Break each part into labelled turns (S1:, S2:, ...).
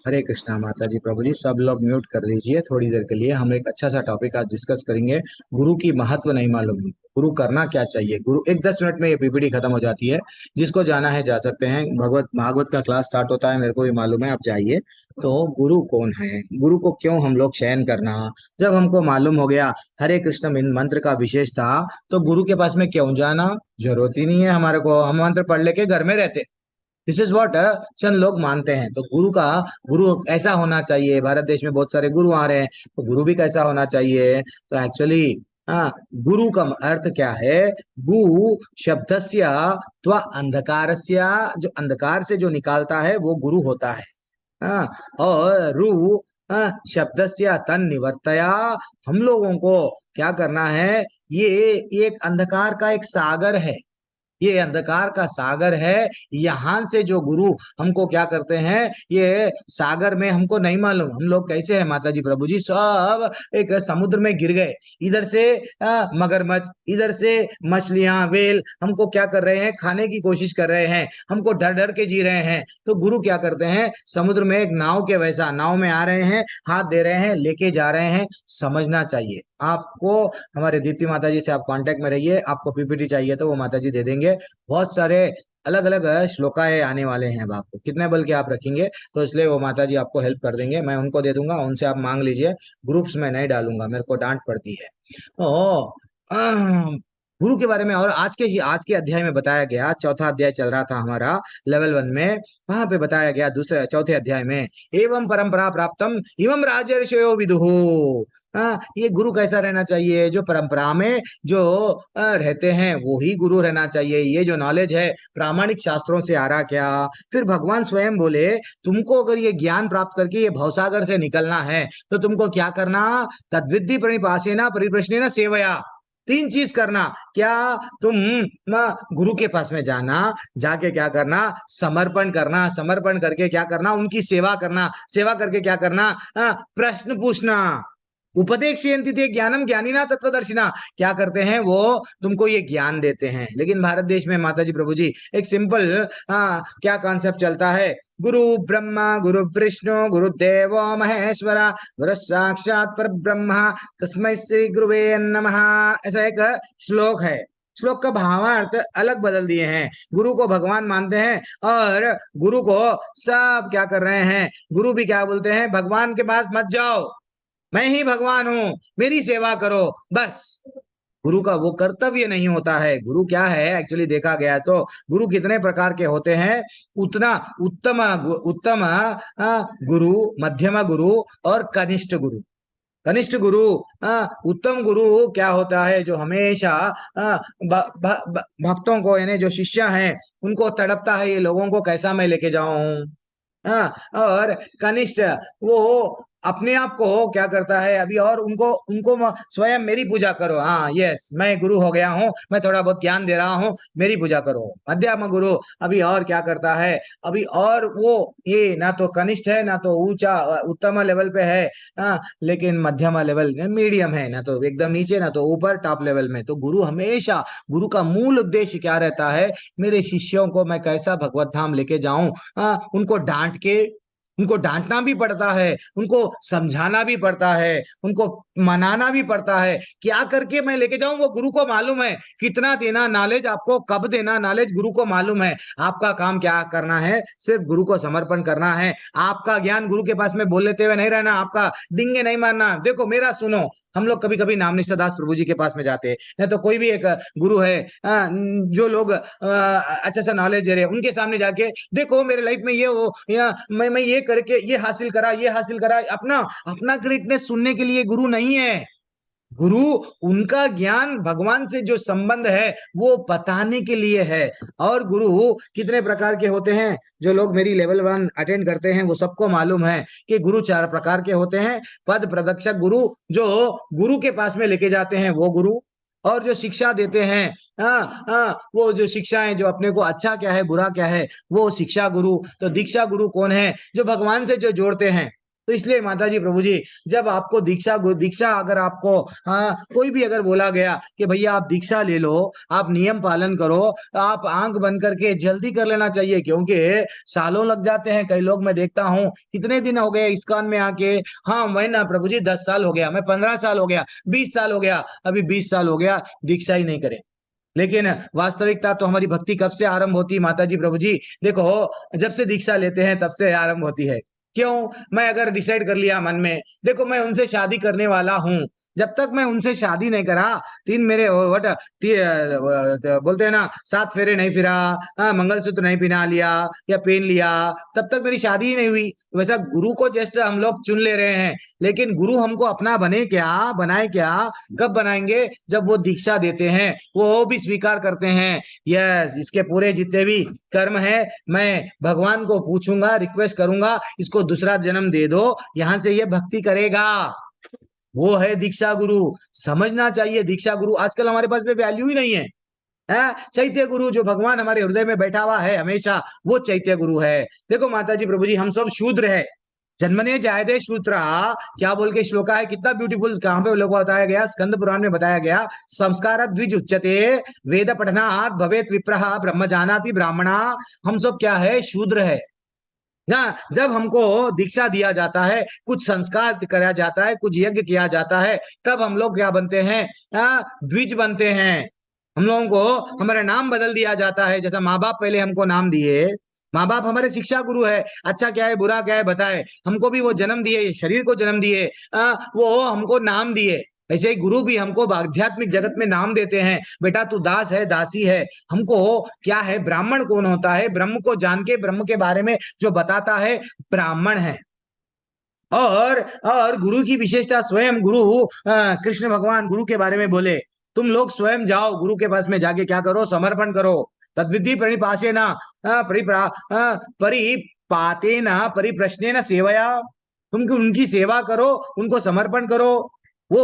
S1: हरे कृष्णा माता जी प्रभु जी। सब लोग म्यूट कर लीजिए थोड़ी देर के लिए। हम एक अच्छा सा टॉपिक आज डिस्कस करेंगे। गुरु की महत्व नहीं मालूम, गुरु करना क्या चाहिए। गुरु एक 10 मिनट में ये पीपीटी खत्म हो जाती है। जिसको जाना है जा सकते हैं। भगवत भागवत का क्लास स्टार्ट होता है, मेरे को भी मालूम है, आप जाइए। तो गुरु कौन है, गुरु को क्यों हम लोग चयन करना। जब हमको मालूम हो गया हरे कृष्ण मंत्र का विशेष था, तो गुरु के पास में क्यों जाना। जरूरत ही नहीं है हमारे को, हम मंत्र पढ़ लेके घर में रहते। दिस इज वॉट चंद लोग मानते हैं। तो गुरु ऐसा होना चाहिए। भारत देश में बहुत सारे गुरु आ रहे हैं, तो गुरु भी कैसा होना चाहिए। तो एक्चुअली हाँ, गुरु का अर्थ क्या है। गु शब्दस्य त्वा अंधकारस्य, जो अंधकार से जो निकालता है वो गुरु होता है। हाँ, और रु शब्दस्य तन निवर्तया, हम लोगों को क्या करना है। ये एक अंधकार का एक सागर है, ये अंधकार का सागर है। यहाँ से जो गुरु हमको क्या करते हैं, ये सागर में हमको नहीं मालूम हम लोग कैसे हैं माता जी प्रभु जी। सब एक समुद्र में गिर गए। इधर से मगरमच्छ, इधर से मछलियां, वेल हमको क्या कर रहे हैं, खाने की कोशिश कर रहे हैं, हमको डर डर के जी रहे हैं। तो गुरु क्या करते हैं, समुद्र में एक नाव के वैसा नाव में आ रहे हैं, हाथ दे रहे हैं, लेके जा रहे हैं। समझना चाहिए आपको। हमारे दीप्ति माता जी से आप कांटेक्ट में रहिए। आपको पीपीटी चाहिए तो वो माता जी दे देंगे। बहुत सारे अलग अलग श्लोकाएं आने वाले हैं। अब आपको कितने बल के आप रखेंगे, तो इसलिए वो माता जी आपको हेल्प कर देंगे। मैं उनको दे दूंगा, उनसे आप मांग लीजिए। ग्रुप्स में नहीं डालूंगा, मेरे को डांट पड़ती है। ओ गुरु के बारे में और आज के अध्याय में बताया गया। चौथा अध्याय चल रहा था हमारा लेवल 1 में। वहां पे बताया गया दूसरे चौथे अध्याय में, एवं परंपरा प्राप्तम इवं राजर्षयो विदुहु। ये गुरु कैसा रहना चाहिए, जो परंपरा में जो रहते हैं वो ही गुरु रहना चाहिए। ये जो नॉलेज है प्रामाणिक शास्त्रों से आ रहा क्या। फिर भगवान स्वयं बोले, तुमको अगर ये ज्ञान प्राप्त करके ये भवसागर से निकलना है तो तुमको क्या करना। तद्विद्धि प्रणिपासेना परिप्रश्नेन सेवया, 3 चीज करना। क्या, तुम गुरु के पास में जाना, जाके क्या करना, समर्पण करना, समर्पण करके क्या करना, उनकी सेवा करना, सेवा करके क्या करना, प्रश्न पूछना। उपदेक्षयन्ति ते ज्ञानम ज्ञानिना तत्वदर्शिना, क्या करते हैं वो, तुमको ये ज्ञान देते हैं। लेकिन भारत देश में माता जी प्रभु जी एक सिंपल क्या कॉन्सेप्ट चलता है। गुरु ब्रह्मा गुरु विष्णु गुरुदेवो महेश्वरा गुरु साक्षात पर ब्रह्मा तस्मै श्री गुरुवे नमः। ऐसा एक श्लोक है। श्लोक का भावार्थ अलग बदल दिए हैं। गुरु को भगवान मानते हैं, और गुरु को सब क्या कर रहे हैं, गुरु भी क्या बोलते हैं, भगवान के पास मत जाओ, मैं ही भगवान हूं, मेरी सेवा करो बस। गुरु का वो कर्तव्य नहीं होता है। गुरु क्या है एक्चुअली देखा गया तो, गुरु कितने प्रकार के होते हैं, उतना उत्तम उत्तम गुरु, मध्यम गुरु और कनिष्ठ गुरु। कनिष्ठ गुरु, उत्तम गुरु क्या होता है, जो हमेशा भक्तों को यानी जो शिष्य हैं उनको तड़पता है, ये लोगों को कैसा मैं लेके जाऊं। हाँ, और कनिष्ठ वो अपने आप को क्या करता है अभी, और उनको उनको स्वयं मेरी पूजा करो। हाँ यस, मैं गुरु हो गया हूँ, मैं थोड़ा बहुत ज्ञान दे रहा हूँ, मेरी पूजा करो। मध्यम गुरु अभी और क्या करता है अभी, और वो ये ना तो कनिष्ठ है ना तो ऊंचा उत्तम लेवल पे है। हाँ, लेकिन मध्यमा लेवल मीडियम है, ना तो एकदम नीचे ना तो ऊपर टॉप लेवल में। तो गुरु हमेशा, गुरु का मूल उद्देश्य क्या रहता है, मेरे शिष्यों को मैं कैसा भगवत धाम लेके जाऊं। उनको डांट के, उनको डांटना भी पड़ता है, उनको समझाना भी पड़ता है, उनको मनाना भी पड़ता है। क्या करके मैं लेके जाऊं, वो गुरु को मालूम है। कितना देना नॉलेज, आपको कब देना नॉलेज, गुरु को मालूम है। आपका काम क्या करना है, सिर्फ गुरु को समर्पण करना है। आपका ज्ञान गुरु के पास में बोल लेते हुए नहीं रहना, आपका डिंगे नहीं मारना। देखो मेरा सुनो, हम लोग कभी कभी नाम निष्ठा दास प्रभु जी के पास में जाते हैं, नहीं तो कोई भी एक गुरु है, जो लोग अच्छा सा नॉलेज दे रहे हैं, उनके सामने जाके देखो मेरे लाइफ में ये हो, या मैं ये करके ये हासिल करा, ये हासिल करा। अपना अपना ग्रेटनेस सुनने के लिए गुरु नहीं है। गुरु उनका ज्ञान भगवान से जो संबंध है वो बताने के लिए है। और गुरु कितने प्रकार के होते हैं, जो लोग मेरी लेवल 1 अटेंड करते हैं वो सबको मालूम है कि गुरु 4 प्रकार के होते हैं। पद प्रदक्षक गुरु, जो गुरु के पास में लेके जाते हैं वो गुरु। और जो शिक्षा देते हैं, वो जो शिक्षाएं, जो अपने को अच्छा क्या है बुरा क्या है, वो शिक्षा गुरु। तो दीक्षा गुरु कौन है, जो भगवान से जो जोड़ते हैं। तो इसलिए माता जी प्रभु जी, जब आपको दीक्षा दीक्षा अगर आपको कोई भी अगर बोला गया कि भैया आप दीक्षा ले लो, आप नियम पालन करो, आप आंख बंद करके जल्दी कर लेना चाहिए, क्योंकि सालों लग जाते हैं। कई लोग मैं देखता हूँ कितने दिन हो गए इस्कॉन में आके, हाँ मैं ना प्रभु जी 10 साल हो गया, मैं 15 साल हो गया, 20 साल हो गया, अभी 20 साल हो गया, दीक्षा ही नहीं करे। लेकिन वास्तविकता तो हमारी भक्ति कब से आरंभ होती है माता जी प्रभु जी? देखो, जब से दीक्षा लेते हैं तब से आरंभ होती है। क्यों? मैं अगर डिसाइड कर लिया मन में, देखो मैं उनसे शादी करने वाला हूं, जब तक मैं उनसे शादी नहीं करा, तीन मेरे वट बोलते हैं ना, 7 फेरे नहीं फिरा, मंगलसूत्र नहीं पहना लिया या पहन लिया, तब तक मेरी शादी ही नहीं हुई। वैसा गुरु को जस्ट हम लोग चुन ले रहे हैं, लेकिन गुरु हमको अपना बने क्या, बनाए क्या, कब बनाएंगे? जब वो दीक्षा देते हैं, वो भी स्वीकार करते हैं, यस इसके पूरे जितने भी कर्म है, मैं भगवान को पूछूंगा, रिक्वेस्ट करूंगा, इसको दूसरा जन्म दे दो, यहां से ये भक्ति करेगा। वो है दीक्षा गुरु। समझना चाहिए दीक्षा गुरु आजकल हमारे पास में वैल्यू ही नहीं है। चैत्य गुरु जो भगवान हमारे हृदय में बैठा हुआ है हमेशा, वो चैत्य गुरु है। देखो माता जी प्रभु जी, हम सब शूद्र है, जन्मने जायदे शूद्रा, क्या बोल के श्लोका है, कितना ब्यूटीफुल, कहां पे लोगों को बताया गया, स्कंद पुराण में बताया गया, संस्कार द्विज उच्यते, वेद पठनात् भवेत विप्रः ब्रह्म जानाति ब्राह्मणा। हम सब क्या है? शूद्र है। जब हमको दीक्षा दिया जाता है, कुछ संस्कार कराया जाता है, कुछ यज्ञ किया जाता है, तब हम लोग क्या बनते हैं? द्विज बनते हैं। हम लोगों को हमारा नाम बदल दिया जाता है। जैसा माँ बाप पहले हमको नाम दिए, माँ बाप हमारे शिक्षा गुरु है, अच्छा क्या है बुरा क्या है बताए, हमको भी वो जन्म दिए, शरीर को जन्म दिए, वो हमको नाम दिए। ऐसे ही गुरु भी हमको आध्यात्मिक जगत में नाम देते हैं, बेटा तू दास है, दासी है। हमको क्या है? ब्राह्मण कौन होता है? ब्रह्म को जान के ब्रह्म के बारे में जो बताता है, ब्राह्मण है। और और गुरु की विशेषता, स्वयं गुरु कृष्ण भगवान गुरु के बारे में बोले, तुम लोग स्वयं जाओ गुरु के पास में, जाके क्या करो? समर्पण करो। तद्विधि परिपाशे न परिपाते न परिप्रश्ने न सेवया, तुम उनकी सेवा करो, उनको समर्पण करो। वो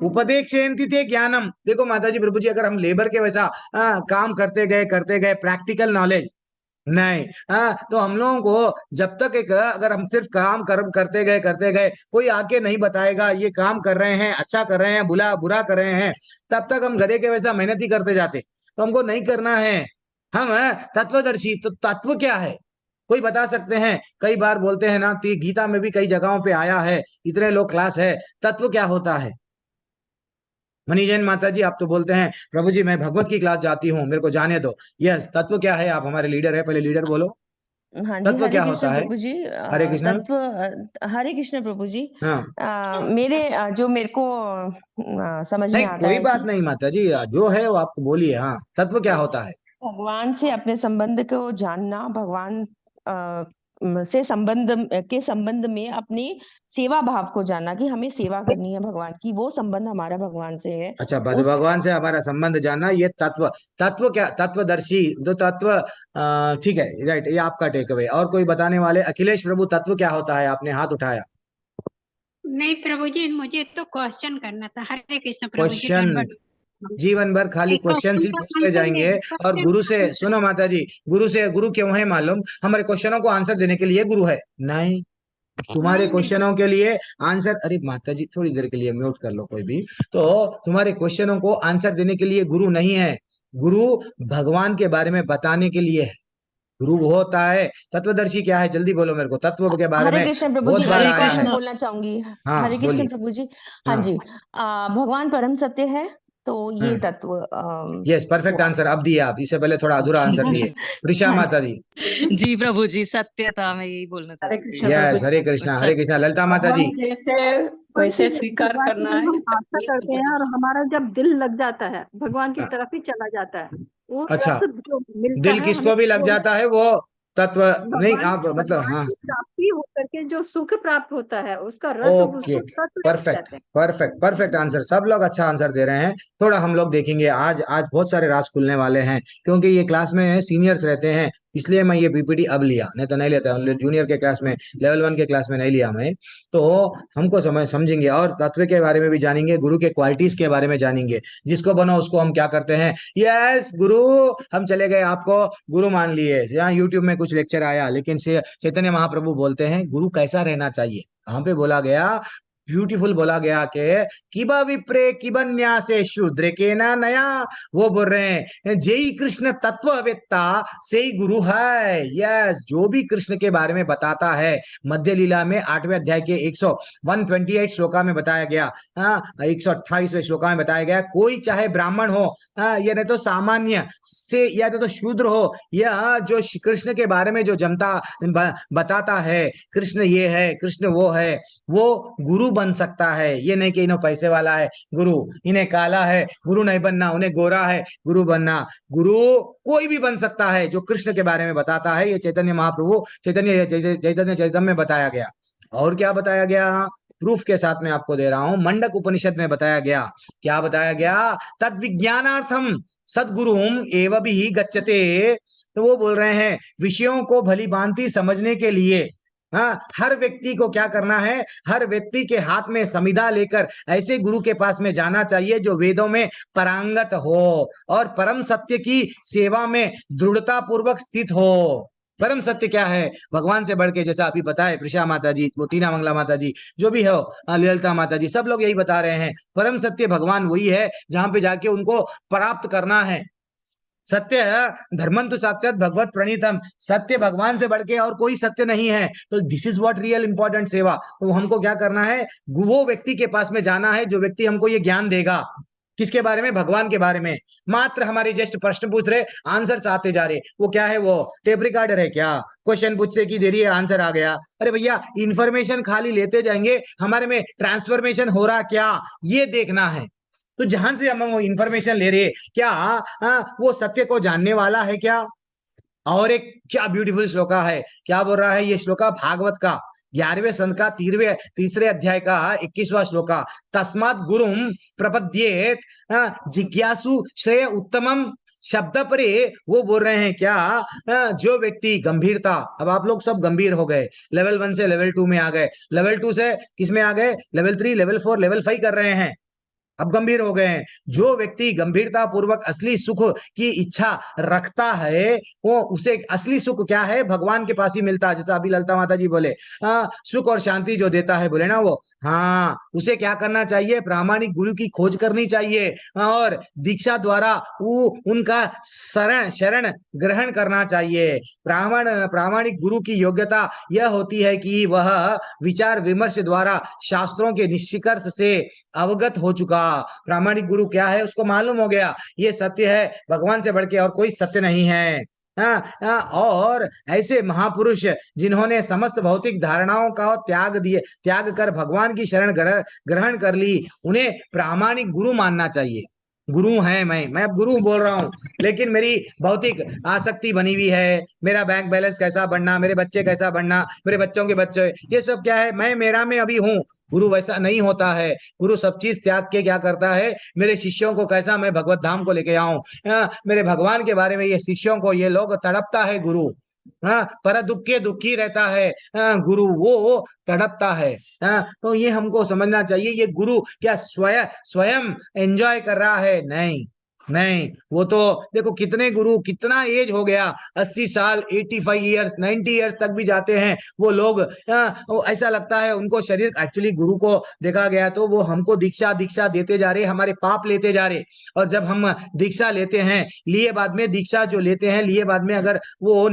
S1: उपदेक्षयन्ति ते ज्ञानम। देखो माता जी प्रभु जी, अगर हम लेबर के वैसा काम करते गए प्रैक्टिकल नॉलेज नहीं, तो हम लोगों को जब तक एक, अगर हम सिर्फ काम करते गए, कोई आके नहीं बताएगा ये काम कर रहे हैं, अच्छा कर रहे हैं, बुरा बुरा कर रहे हैं, तब तक हम गधे के वैसा मेहनत ही करते जाते। तो हमको नहीं करना है। हम तत्वदर्शी। तो तत्व क्या है? कोई बता सकते हैं? कई बार बोलते हैं ना, गीता में भी कई जगहों पे आया है, इतने लोग क्लास है, तत्व क्या होता है? मनी जैन माता जी, आप तो बोलते हैं प्रभु जी मैं भगवत की क्लास जाती हूँ, मेरे को जाने दो। यस, तत्व क्या है? आप हमारे लीडर है, पहले लीडर बोलो,
S2: हाँ जी,
S1: तत्व
S2: हरे
S1: क्या
S2: कृष्ण
S1: होता है?
S2: प्रभु जी।
S1: हरे कृष्ण।
S2: तत्व हरे कृष्ण प्रभु जी।
S1: हाँ,
S2: मेरे जो मेरे को समझ में
S1: नहीं
S2: आता
S1: कोई
S2: है
S1: बात
S2: कि
S1: नहीं माता जी, जो है वो आपको बोलिए। हाँ, तत्व क्या होता है?
S2: भगवान से अपने संबंध को जानना, भगवान से संबंध में अपनी सेवा भाव को जानना कि हमें सेवा करनी है भगवान की, वो संबंध हमारा भगवान से है।
S1: अच्छा,
S2: उस
S1: भगवान से हमारा संबंध जानना, ये तत्व। तत्व क्या? तत्वदर्शी, तो तत्व ठीक है, राइट, ये आपका टेक अवे। और कोई बताने वाले? अखिलेश प्रभु, तत्व क्या होता है? आपने हाथ उठाया।
S3: नहीं प्रभु जी, मुझे तो क्वेश्चन करना था। हरे कृष्ण प्रभु जी,
S1: क्वेश्चन?
S3: दंडवत।
S1: जीवन भर खाली क्वेश्चन
S3: क्वेश्चन
S1: ही
S3: का
S1: पूछते
S3: आंसर दे
S1: जाएंगे।
S3: दो,
S1: और
S3: क्वेश्चन
S1: गुरु
S3: का
S1: से
S3: आंसर।
S1: सुनो माता जी, गुरु क्यों है मालूम? हमारे क्वेश्चनों को आंसर देने के लिए गुरु है नहीं। तुम्हारे
S3: नहीं नहीं
S1: क्वेश्चनों के लिए आंसर, अरे माता जी थोड़ी देर के लिए म्यूट कर लो कोई भी। तो तुम्हारे क्वेश्चनों को आंसर देने के लिए गुरु नहीं है, गुरु भगवान के बारे में बताने के लिए है। गुरु वो होता है। तत्वदर्शी क्या है? जल्दी बोलो मेरे को, तत्व के बारे
S2: हरे
S1: में
S2: कृष्ण प्रभु
S1: बहुत
S2: जी,
S1: बार
S2: एक
S1: आया है।
S2: क्वेश्चन बोलना चाहूंगी।
S1: हाँ
S2: हरे कृष्ण
S1: बोलिए।
S2: प्रभु जी। हाँ
S1: हाँ
S2: जी। भगवान परम सत्य है, तो ये
S1: हाँ,
S2: तत्व
S1: यस परफेक्ट
S2: हुआ।
S1: आंसर अब दिया आप, इससे पहले थोड़ा अधूरा आंसर दिए। प्रिशा
S2: हाँ
S1: माता
S2: जी।
S1: जी।
S4: जी प्रभु जी, सत्य था, मैं यही बोलना
S5: हरे
S4: चाहती
S5: कृष्ण
S4: थी।
S5: प्रभु
S1: यस,
S5: जी।
S1: हरे कृष्णा हरे
S4: सत्य।
S1: कृष्णा। ललिता माता
S5: अब
S1: जी।
S5: हम जैसे
S6: वैसे
S5: वैसे स्वीकार
S6: भगवान के
S5: करना
S6: लिए
S5: है,
S6: हम आशा
S5: ये
S6: करते हैं, और हमारा जब दिल लग जाता है भगवान की तरफ ही चला जाता है, वो
S1: अच्छा,
S6: रस जो मिलता
S1: दिल
S6: है हमें,
S1: किसको भी लग
S6: वो
S1: जाता है, वो तत्व नहीं
S6: भगवान
S1: आप मतलब?
S6: भगवान
S1: हाँ,
S6: की प्राप्ति होकर के जो सुख प्राप्त होता है उसका रस,
S1: ओके,
S6: उसको तत्व
S1: परफेक्ट
S6: कहते हैं।
S1: Perfect perfect answer. सब लोग अच्छा आंसर दे रहे हैं। थोड़ा हम लोग देखेंगे, आज आज बहुत सारे राज खुलने वाले हैं, क्योंकि ये क्लास में सीनियर्स रहते हैं, इसलिए मैं ये पीपीटी अब लिया, नहीं तो नहीं लेता जूनियर के क्लास में, लेवल 1 के क्लास में नहीं लिया मैं। तो हमको समझेंगे, और तत्व के बारे में भी जानेंगे, गुरु के क्वालिटीज के बारे में जानेंगे। जिसको बनो उसको हम क्या करते हैं, यस गुरु। हम चले गए, आपको गुरु मान लिए, यहाँ यूट्यूब में कुछ लेक्चर आया, लेकिन चैतन्य महाप्रभु बोलते बोलते हैं गुरु कैसा रहना चाहिए। कहाँ पे बोला गया, ब्यूटीफुल बोला गया कि किबा विप्रे किबा न्यासे शूद्र के ना नया। वो बोल रहे हैं जय कृष्ण तत्ववेत्ता से ही गुरु है। यस, जो भी कृष्ण के बारे में बताता है, मध्य लीला में 8वें अध्याय के 128 श्लोका में बताया गया, 128वें श्लोका में बताया गया, कोई चाहे ब्राह्मण हो या नहीं तो सामान्य से या तो शूद्र हो, या जो कृष्ण के बारे में जो जनता बताता है कृष्ण ये है कृष्ण वो है, वो गुरु बन सकता है। ये नहीं कि इन्हें पैसे वाला है गुरु, इन्हें काला है गुरु नहीं बनना, उन्हें गोरा है गुरु बनना। गुरु कोई भी बन सकता है जो कृष्ण के बारे में बताता है। ये चैतन्य महाप्रभु चैतन्य चैतन्य में बताया गया। और क्या बताया गया, प्रूफ के साथ में आपको दे रहा हूं। मंडक उपनिषद में बताया गया, क्या बताया गया, तद विज्ञानार्थम सदगुरुम एव भी गच्छते। तो वो बोल रहे हैं विषयों को भली भांति समझने के लिए हर व्यक्ति को क्या करना है, हर व्यक्ति के हाथ में समिधा लेकर ऐसे गुरु के पास में जाना चाहिए जो वेदों में पारंगत हो और परम सत्य की सेवा में दृढ़ता पूर्वक स्थित हो। परम सत्य क्या है, भगवान से बढ़ के, जैसा अभी बताए प्रिशा माता जी, वो टीना मंगला माता जी, जो भी हो, ललिता माता जी, सब लोग यही बता रहे हैं, परम सत्य भगवान वही है जहां पे जाके उनको प्राप्त करना है। सत्य धर्मंतु साक्षात भगवत प्रणीतम, सत्य भगवान से बढ़ के और कोई सत्य नहीं है। तो this is what real important सेवा। तो हमको क्या करना है, वो व्यक्ति के पास में जाना है जो व्यक्ति हमको ये ज्ञान देगा। किसके बारे में, भगवान के बारे में। मात्र हमारे जस्ट प्रश्न पूछ रहे, आंसर आते जा रहे, वो क्या है, वो टेप रिकॉर्डर है क्या, क्वेश्चन पूछने की देरी है आंसर आ गया। अरे भैया इंफॉर्मेशन खाली लेते जाएंगे, हमारे में ट्रांसफॉर्मेशन हो रहा क्या, ये देखना है। तो जहां से हम वो इंफॉर्मेशन ले रहे, क्या वो सत्य को जानने वाला है क्या। और एक क्या ब्यूटीफुल श्लोका है, क्या बोल रहा है ये श्लोका, भागवत का 11वें संत का तीसरे अध्याय का 21वां श्लोका, तस्मात् गुरुम प्रपद्येत जिज्ञासु श्रेय उत्तमम शब्द परे। वो बोल रहे हैं क्या, जो व्यक्ति गंभीरता, अब आप लोग सब गंभीर हो गए, लेवल 1 से लेवल 2 में आ गए, लेवल 2 से किस में आ गए, लेवल 3, लेवल 4, लेवल 5 कर रहे हैं, अब गंभीर हो गए हैं। जो व्यक्ति गंभीरता पूर्वक असली सुख की इच्छा रखता है, वो उसे असली सुख क्या है, भगवान के पास ही मिलता है। जैसा अभी ललिता माता जी बोले, सुख और शांति जो देता है, बोले ना वो, हाँ, उसे क्या करना चाहिए, प्रामाणिक गुरु की खोज करनी चाहिए और दीक्षा द्वारा वो उनका शरण ग्रहण करना चाहिए। प्रामाणिक गुरु की योग्यता यह होती है कि वह विचार विमर्श द्वारा शास्त्रों के निष्कर्ष से अवगत हो चुका। प्रामाणिक गुरु क्या है, उसको मालूम हो गया ये सत्य है, भगवान से बढ़ के और कोई सत्य नहीं है। और ऐसे महापुरुष जिन्होंने समस्त भौतिक धारणाओं का त्याग कर भगवान की शरण ग्रहण कर ली, उन्हें प्रामाणिक गुरु मानना चाहिए। गुरु है, मैं अब गुरु बोल रहा हूं, लेकिन मेरी भौतिक आसक्ति बनी हुई है, मेरा बैंक बैलेंस कैसा बढ़ना, मेरे बच्चे कैसा बढ़ना, मेरे बच्चों के बच्चे, ये सब क्या है, मैं मेरा में अभी हूं। गुरु वैसा नहीं होता है। गुरु सब चीज त्याग के क्या करता है, मेरे शिष्यों को कैसा मैं भगवत धाम को लेके आऊं, मेरे भगवान के बारे में ये शिष्यों को ये लोग तड़पता है गुरु, पर दुख दुखी रहता है गुरु, वो तड़पता है। तो ये हमको समझना चाहिए, ये गुरु क्या स्वयं एंजॉय कर रहा है, नहीं नहीं, वो तो देखो कितने गुरु, कितना एज हो गया, 80 साल, 85 ईयर्स, 90 ईयर्स तक भी जाते हैं वो लोग। वो ऐसा लगता है उनको शरीर, एक्चुअली गुरु को देखा गया तो वो हमको दीक्षा देते जा रहे, हमारे पाप लेते जा रहे। और जब हम दीक्षा लेते हैं, लिए बाद में दीक्षा जो लेते हैं, लिए बाद में अगर वो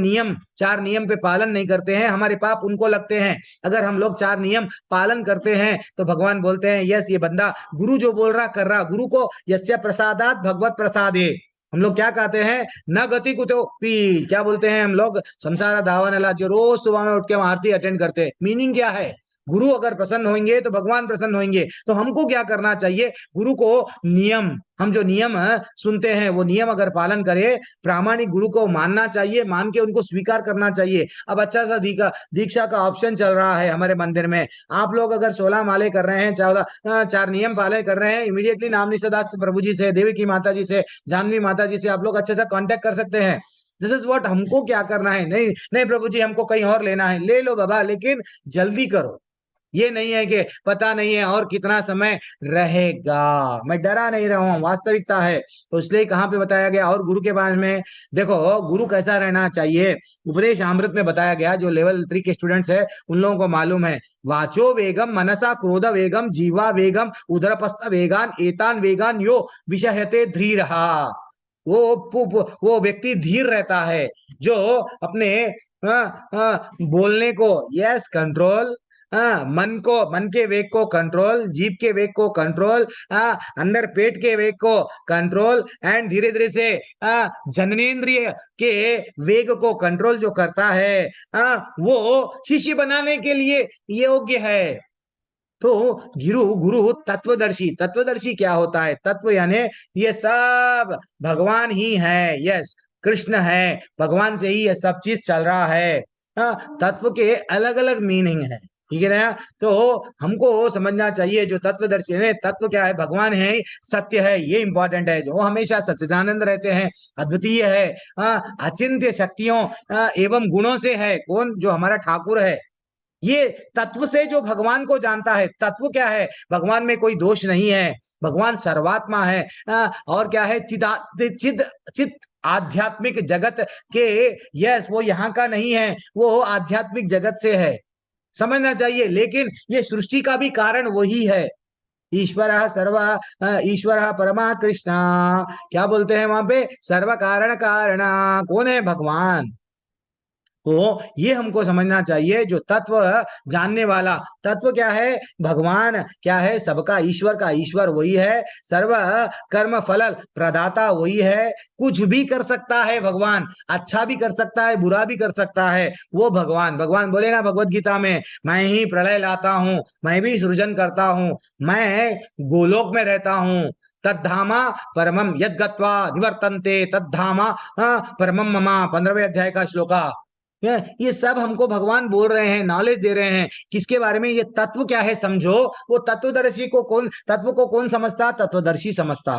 S1: 4 नियम पे पालन नहीं करते हैं, हमारे पाप उनको लगते हैं। अगर हम लोग 4 नियम पालन करते हैं तो भगवान बोलते हैं यस, ये बंदा गुरु जो बोल रहा कर रहा। गुरु को यस्य प्रसादात भगवत प्रसादे, हम लोग क्या कहते हैं, न गति कुतो पी, क्या बोलते हैं हम लोग, संसार दावानला, जो रोज सुबह में उठ के आरती अटेंड करते हैं। मीनिंग क्या है, गुरु अगर प्रसन्न होंगे तो भगवान प्रसन्न होंगे। तो हमको क्या करना चाहिए, गुरु को नियम, हम जो नियम सुनते हैं वो नियम अगर पालन करें, प्रामाणिक गुरु को मानना चाहिए, मान के उनको स्वीकार करना चाहिए। अब अच्छा सा दीक्षा का ऑप्शन चल रहा है हमारे मंदिर में, आप लोग अगर 16 माले कर रहे हैं, 4 नियम पालन कर रहे हैं, इमीडिएटली नाम निषादास प्रभु जी से, देवी की माता जी से, जानवी माता जी से आप लोग अच्छे से कांटेक्ट कर सकते हैं। दिस इज व्हाट हमको क्या करना है। नहीं नहीं प्रभु जी हमको कहीं और लेना है, ले लो बाबा, लेकिन जल्दी करो, ये नहीं है कि पता नहीं है और कितना समय रहेगा। मैं डरा नहीं रहा हूं, वास्तविकता है। तो इसलिए कहाँ पे बताया गया और गुरु के बारे में देखो, गुरु कैसा रहना चाहिए। उपदेश अमृत में बताया गया, जो लेवल 3 के स्टूडेंट्स है उन लोगों को मालूम है। वाचो वेगम मनसा क्रोध वेगम जीवा वेगम उदरपस्थ वेगान एतान वेगान यो विषयते धीरहा। वो व्यक्ति धीर रहता है जो अपने बोलने को यस कंट्रोल, मन को, मन के वेग को कंट्रोल, जीभ के वेग को कंट्रोल, अंदर पेट के वेग को कंट्रोल एंड धीरे धीरे से जननेंद्रिय के वेग को कंट्रोल जो करता है, वो शिष्य बनाने के लिए योग्य है। तो गुरु गुरु तत्वदर्शी, तत्वदर्शी क्या होता है? तत्व यानी ये सब भगवान ही है, यस कृष्ण है, भगवान से ही ये सब चीज चल रहा है। तत्व के अलग अलग मीनिंग है, ठीक है ना। तो हमको समझना चाहिए जो तत्वदर्शी है, तत्व क्या है? भगवान है, सत्य है, ये इंपॉर्टेंट है। जो हमेशा सच्चिदानंद रहते हैं, अद्वितीय है, अचिंत्य शक्तियों एवं गुणों से है। कौन? जो हमारा ठाकुर है। ये तत्व से जो भगवान को जानता है, तत्व क्या है? भगवान में कोई दोष नहीं है, भगवान सर्वात्मा है। और क्या है? चिद चित आध्यात्मिक जगत के, यस वो यहाँ का नहीं है, वो आध्यात्मिक जगत से है, समझना चाहिए। लेकिन ये सृष्टि का भी कारण वही है। ईश्वर परमा कृष्णा, क्या बोलते हैं वहां पे? सर्व कारण कारण कौन है? भगवान। तो ये हमको समझना चाहिए, जो तत्व जानने वाला, तत्व क्या है? भगवान क्या है? सबका ईश्वर का ईश्वर वही है, सर्व कर्म फल प्रदाता वही है। कुछ भी कर सकता है भगवान, अच्छा भी कर सकता है, बुरा भी कर सकता है वो भगवान। भगवान बोले ना भगवत गीता में, मैं ही प्रलय लाता हूं, मैं भी सृजन करता हूं, मैं गोलोक में रहता हूं। तद्धामा परमम यद गत्वा निवर्तन्ते तद्धामा परमम ममा, 15वें अध्याय का श्लोका। ये सब हमको भगवान बोल रहे हैं, नॉलेज दे रहे हैं। किसके बारे में? ये तत्व क्या है समझो। वो तत्वदर्शी को कौन, तत्व को कौन समझता? तत्वदर्शी समझता।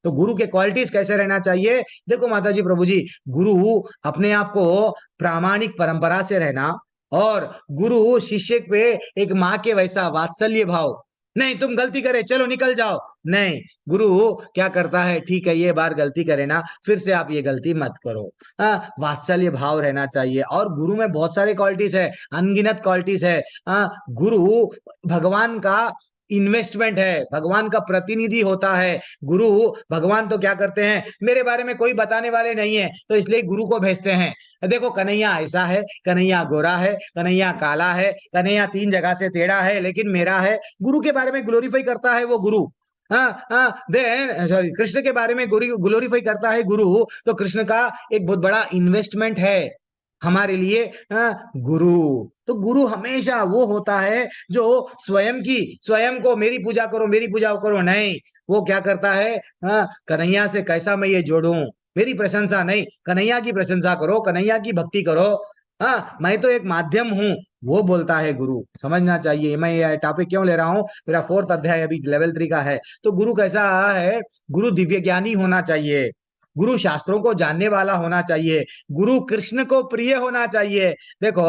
S1: तो गुरु के क्वालिटीज कैसे रहना चाहिए? देखो माता जी, प्रभु जी, गुरु अपने आप को प्रामाणिक परंपरा से रहना, और गुरु शिष्य पे एक माँ के वैसा वात्सल्य भाव नहीं। तुम गलती करे चलो निकल जाओ, नहीं। गुरु क्या करता है? ठीक है, ये बार गलती करे ना, फिर से आप ये गलती मत करो। वात्सल्य भाव रहना चाहिए। और गुरु में बहुत सारे क्वालिटीज है, अनगिनत क्वालिटीज है। गुरु भगवान का इन्वेस्टमेंट है, भगवान का प्रतिनिधि होता है गुरु। भगवान तो क्या करते हैं? मेरे बारे में कोई बताने वाले नहीं है, तो इसलिए गुरु को भेजते हैं। देखो कन्हैया ऐसा है, कन्हैया गोरा है, कन्हैया काला है, कन्हैया 3 जगह से टेढ़ा है, लेकिन मेरा है। गुरु के बारे में ग्लोरीफाई करता है वो गुरु। देन सॉरी, कृष्ण के बारे में ग्लोरीफाई करता है गुरु। तो कृष्ण का एक बहुत बड़ा इन्वेस्टमेंट है हमारे लिए गुरु। तो गुरु हमेशा वो होता है जो स्वयं को मेरी पूजा करो, मेरी पूजा करो, नहीं। वो क्या करता है? कन्हैया से कैसा मैं ये जोड़ूं, मेरी प्रशंसा नहीं, कन्हैया की प्रशंसा करो, कन्हैया की भक्ति करो। मैं तो एक माध्यम हूं, वो बोलता है गुरु। समझना चाहिए। मैं ये टॉपिक क्यों ले रहा हूं? मेरा 4th अध्याय अभी लेवल 3 का है। तो गुरु कैसा है? गुरु दिव्य ज्ञानी होना चाहिए, गुरु शास्त्रों को जानने वाला होना चाहिए, गुरु कृष्ण को प्रिय होना चाहिए। देखो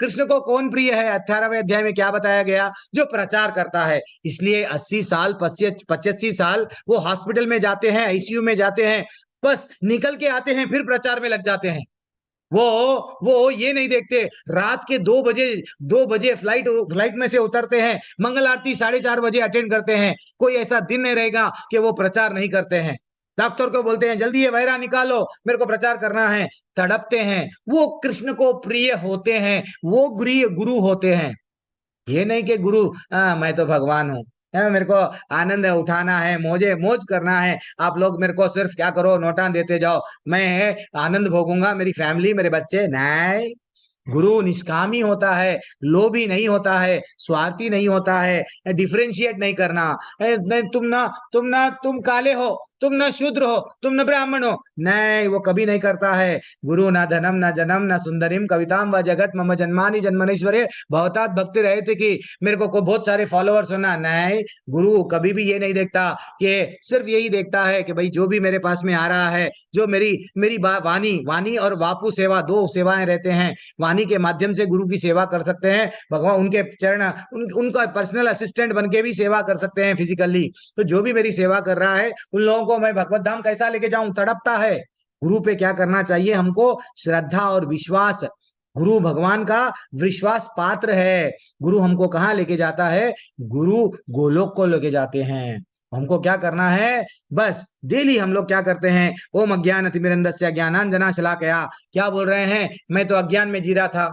S1: कृष्ण को कौन प्रिय है? 18वें अध्याय में क्या बताया गया? जो प्रचार करता है। इसलिए 80 साल 85 साल वो हॉस्पिटल में जाते हैं, आईसीयू में जाते हैं, बस निकल के आते हैं, फिर प्रचार में लग जाते हैं। वो ये नहीं देखते, रात के 2 बजे फ्लाइट में से उतरते हैं, मंगल आरती 4:30 बजे अटेंड करते हैं। कोई ऐसा दिन नहीं रहेगा कि वो प्रचार नहीं करते हैं। डॉक्टर को बोलते हैं जल्दी ये वायरा निकालो, मेरे को प्रचार करना है, तड़पते हैं। वो कृष्ण को प्रिय होते हैं, वो गुरु होते हैं। ये नहीं कि गुरु मैं तो भगवान हूँ, मेरे को आनंद उठाना है, मौज करना है, आप लोग मेरे को सिर्फ क्या करो, नोटा देते जाओ, मैं आनंद भोगूंगा, मेरी फैमिली, मेरे बच्चे। नहीं, गुरु निष्कामी होता है, लोभी नहीं होता है, स्वार्थी नहीं होता है, डिफरेंशिएट नहीं करना। तुम काले हो, तुम न शूद्र हो, तुम न ब्राह्मण हो, नहीं, वो कभी नहीं करता है। गुरु ना धनम न जन्म न सुंदरिम कविताम व जगत मम जन्मानि जन्मनेश्वरे भवतात भक्ति रहे थे कि मेरे को बहुत सारे फॉलोअर्स होना, नहीं। गुरु कभी भी ये नहीं देखता, कि सिर्फ यही देखता है कि भाई जो भी मेरे पास में आ रहा है, जो मेरी वाणी और वापू सेवा, 2 सेवाएं रहते हैं। वाणी वाणी के माध्यम से गुरु की सेवा कर सकते हैं। भगवान उनके चरण उनका पर्सनल असिस्टेंट बन के भी सेवा कर सकते हैं फिजिकली। तो जो भी मेरी सेवा कर रहा है उन लोगों को मैं भगवत धाम कैसा लेके जाऊं, तड़पता है। गुरु पे क्या करना चाहिए हमको, श्रद्धा और विश्वास। गुरु भगवान का विश्वास पात्र है। गुरु हमको कहाँ लेके जाता है, गुरु गोलोक को लेके जाते हैं। हमको क्या करना है, बस डेली हम लोग क्या करते हैं, ओम अज्ञानतिमिरन्दस्य ज्ञानांजना शलाकया, क्या बोल रहे हैं, मैं तो अज्ञान में जी रहा था,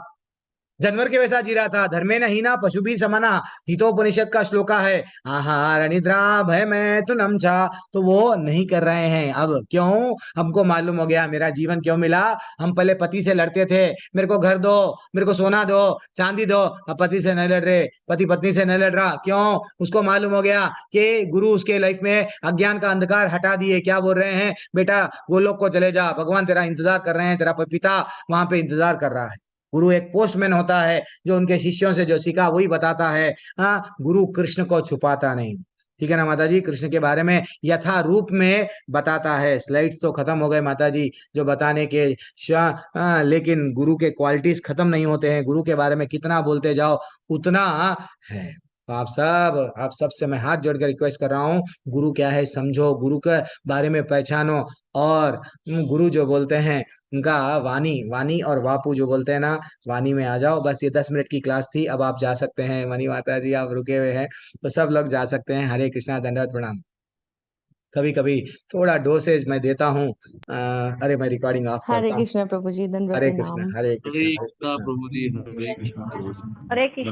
S1: जानवर के वैसा जी रहा था, धर्मे न हीना पशु भी समाना, हितोपनिषद का श्लोका है, आहार निद्रा भय मैथुनम चा। तो वो नहीं कर रहे हैं। अब क्यों, हमको मालूम हो गया मेरा जीवन क्यों मिला। हम पहले पति से लड़ते थे, मेरे को घर दो, मेरे को सोना दो, चांदी दो। अब पति से नहीं लड़ रहे, पति पत्नी से नहीं लड़ रहा। क्यों, उसको मालूम हो गया कि गुरु उसके लाइफ में अज्ञान का अंधकार हटा दिए। क्या बोल रहे हैं, बेटा गोलोक को चले जा, भगवान तेरा इंतजार कर रहे हैं, तेरा पिता वहां पे इंतजार कर रहा है। गुरु एक पोस्टमैन होता है जो उनके शिष्यों से जो सीखा वही बताता है। हाँ, गुरु कृष्ण को छुपाता नहीं। ठीक है ना माता जी, कृष्ण के बारे में यथा रूप में बताता है। स्लाइड्स तो खत्म हो गए माता जी जो बताने के, लेकिन गुरु के क्वालिटीज खत्म नहीं होते हैं। गुरु के बारे में कितना बोलते जाओ उतना है। तो आप सब से मैं हाथ जोड़कर रिक्वेस्ट कर रहा हूँ, गुरु क्या है समझो, गुरु के बारे में पहचानो। और गुरु जो बोलते हैं उनका वाणी और वापू जो बोलते हैं ना, वाणी में आ जाओ। बस ये 10 मिनट की क्लास थी, अब आप जा सकते हैं। मनी माता जी आप रुके हुए हैं तो सब लोग जा सकते हैं। हरे कृष्णा, दंडवत प्रणाम। कभी कभी थोड़ा डोसेज मैं देता हूँ। अरे मैं रिकॉर्डिंग ऑफ
S2: हरे
S1: करता हूँ।
S2: कृष्णा प्रभु जी, दंडवत
S1: हरे
S2: प्रणाम।
S1: कृष्णा, हरे कृष्णा,
S5: हरे
S1: हरे
S5: कृष्णा
S1: कृष्णा।
S5: प्रभु जी, हरे कृष्णा प्रभु जी।
S6: हरे कृष्ण।